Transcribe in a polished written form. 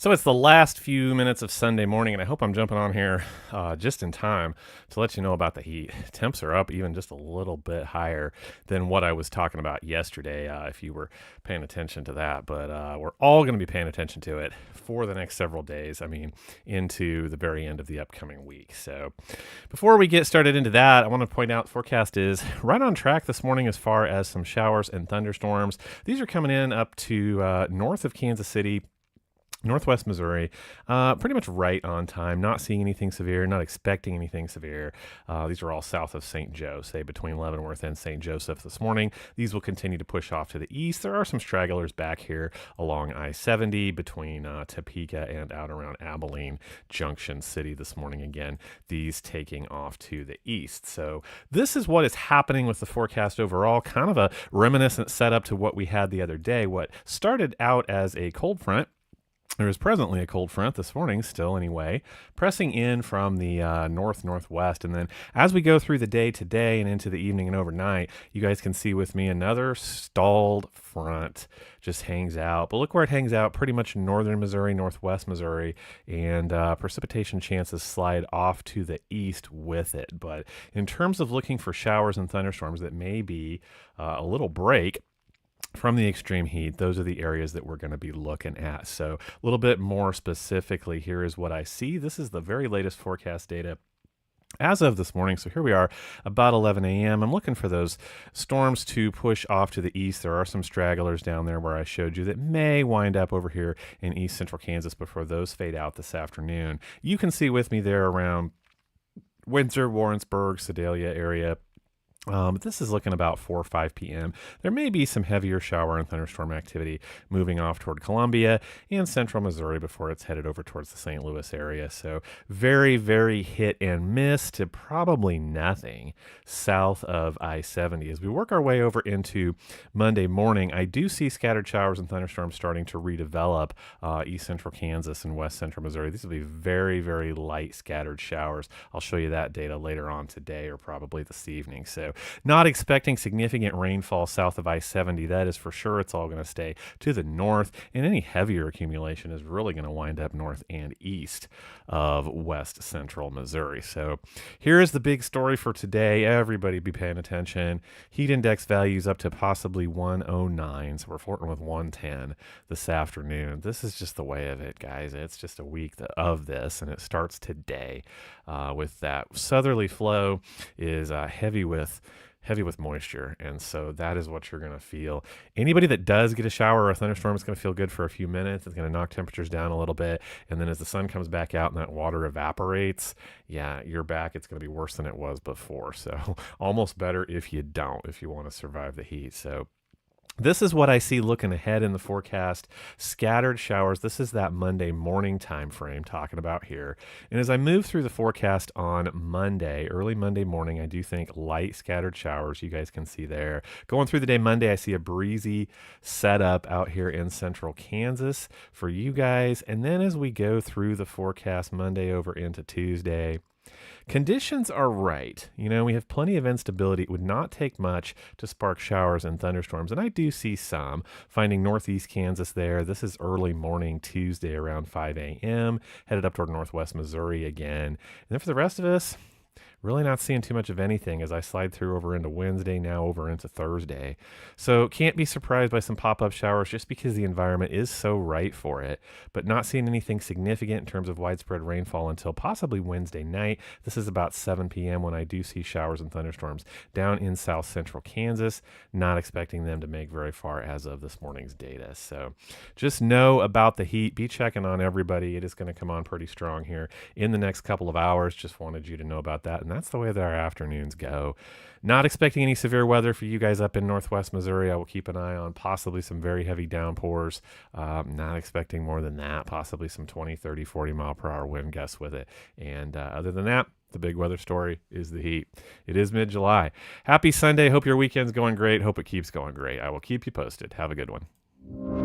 So it's the last few minutes of Sunday morning, and I hope I'm jumping on here just in time to let you know about the heat. Temps are up even just a little bit higher than what I was talking about yesterday, if you were paying attention to that. But we're all going to be paying attention to it for the next several days. I mean, into the very end of the upcoming week. So before we get started into that, I want to point out the forecast is right on track this morning as far as some showers and thunderstorms. These are coming in up to north of Kansas City, Northwest Missouri, pretty much right on time. Not seeing anything severe, not expecting anything severe. These are all south of St. Joe, say between Leavenworth and St. Joseph this morning. These will continue to push off to the east. There are some stragglers back here along I-70 between Topeka and out around Abilene Junction City this morning. Again, these taking off to the east. So this is what is happening with the forecast overall. Kind of a reminiscent setup to what we had the other day. What started out as a cold front, there is presently a cold front this morning, still anyway, pressing in from the north-northwest. And then as we go through the day today and into the evening and overnight, you guys can see with me another stalled front just hangs out. But look where it hangs out, pretty much northern Missouri, northwest Missouri, and precipitation chances slide off to the east with it. But in terms of looking for showers and thunderstorms that may be a little break from the extreme heat, those are the areas that we're going to be looking at. So a little bit more specifically, here is what I see. This is the very latest forecast data as of this morning. So here we are about 11 a.m. I'm looking for those storms to push off to the east. There are some stragglers down there where I showed you that may wind up over here in east central Kansas before those fade out this afternoon. You can see with me there around Windsor, Warrensburg, Sedalia area. This is looking about 4 or 5 p.m. There may be some heavier shower and thunderstorm activity moving off toward Columbia and central Missouri before it's headed over towards the St. Louis area. So very, very hit and miss to probably nothing south of I-70. As we work our way over into Monday morning, I do see scattered showers and thunderstorms starting to redevelop east central Kansas and west central Missouri. These will be very, very light scattered showers. I'll show you that data later on today or probably this evening. So not expecting significant rainfall south of I-70. That is for sure. It's all going to stay to the north, and any heavier accumulation is really going to wind up north and east of west central Missouri. So here is the big story for today. Everybody be paying attention. Heat index values up to possibly 109. So we're flirting with 110 this afternoon. This is just the way of it, guys. It's just a week of this, and it starts today with that southerly flow is heavy with moisture, and so that is what you're going to feel. Anybody that does get a shower or a thunderstorm is going to feel good for a few minutes. It's going to knock temperatures down a little bit, and then as the sun comes back out and that water evaporates, you're back. It's going to be worse than it was before. So almost better if you want to survive the heat. So this is what I see looking ahead in the forecast. Scattered showers. This is that Monday morning time frame talking about here. And as I move through the forecast on Monday, early Monday morning, I do think light scattered showers. You guys can see there. Going through the day Monday, I see a breezy setup out here in central Kansas for you guys. And then as we go through the forecast Monday over into Tuesday, conditions are right. We have plenty of instability. It would not take much to spark showers and thunderstorms, and I do see some. Finding northeast Kansas there. This is early morning Tuesday around 5 a.m. Headed up toward northwest Missouri again. And then for the rest of us, really not seeing too much of anything as I slide through over into Wednesday, now over into Thursday. So can't be surprised by some pop-up showers just because the environment is so right for it, but not seeing anything significant in terms of widespread rainfall until possibly Wednesday night. This is about 7 p.m. when I do see showers and thunderstorms down in south central Kansas. Not expecting them to make very far as of this morning's data. So just know about the heat. Be checking on everybody. It is going to come on pretty strong here in the next couple of hours. Just wanted you to know about that. And that's the way that our afternoons go. Not expecting any severe weather for you guys up in northwest Missouri. I will keep an eye on possibly some very heavy downpours. Not expecting more than that. Possibly some 20, 30, 40 mile per hour wind gusts with it. And other than that, the big weather story is the heat. It is mid-July. Happy Sunday. Hope your weekend's going great. Hope it keeps going great. I will keep you posted. Have a good one.